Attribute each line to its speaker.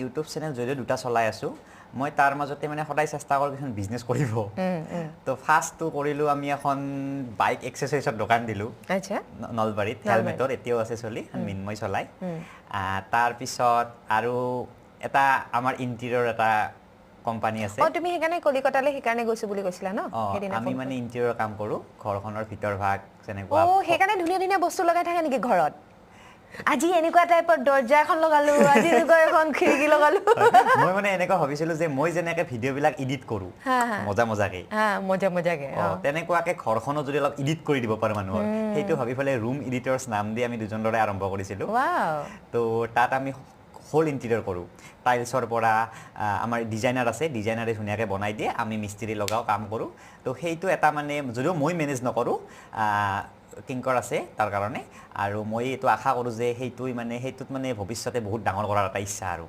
Speaker 1: YouTube channel যদিও দুটা চলাই আছো মই তাৰ মাজতে মানে সদায় চেষ্টা কৰোঁ কিছুমান বিজনেছ কৰিব তো ফাৰ্ষ্টটো কৰিলোঁ আমি এখন বাইক এক্সেসৰিজৰ দোকান দিলোঁ
Speaker 2: আচ্ছা
Speaker 1: নলবাৰীত হেলমেটৰ এতিয়াও আছে চলি মিনময় চলাই তাৰপিছত আৰু এটা আমাৰ ইণ্টেৰিয়ৰ এটা কোম্পানী আছে
Speaker 2: তুমি সেইকাৰণে কলিকতালৈ সেইকাৰণে গৈছো বুলি কৈছিলা ন
Speaker 1: সেইদিনা আমি মানে ইণ্টেৰিয়ৰ কাম কৰোঁ ঘৰখনৰ ভিতৰ ভাগ যেনেকুৱা
Speaker 2: সেইকাৰণে ধুনীয়া ধুনীয়া বস্তু লগাই থাকে নেকি ঘৰত আজি এনেকুৱা টাইপৰ দৰ্জা এখন লগালো আজি এনেকুৱা এখন খিৰিকী লগালো
Speaker 1: মই মানে এনেকুৱা ভাবিছিলো যে মই যেনেকৈ ভিডিঅ'বিলাক এডিট কৰোঁ মজাকে তেনেকুৱাকৈ ঘৰখনো যদি অলপ এডিট কৰি দিব পাৰোঁ মানুহৰ সেইটো ভাবি পেলাই ৰুম এডিটৰ্ছ নাম দি আমি দুজন ল'ৰাই আৰম্ভ কৰিছিলোঁ তো তাত আমি হোল ইণ্টেৰিয়ৰ কৰোঁ টাইলছৰ পৰা আমাৰ ডিজাইনাৰ আছে ডিজাইনাৰে ধুনীয়াকৈ বনাই দিয়ে আমি মিস্ত্ৰী লগাও কাম কৰোঁ তো সেইটো এটা মানে যদিও মই মেনেজ নকৰোঁ কিংকৰ আছে তাৰ কাৰণে আৰু মই এইটো আশা কৰোঁ যে সেইটোত মানে ভৱিষ্যতে বহুত ডাঙৰ কৰাৰ এটা ইচ্ছা আৰু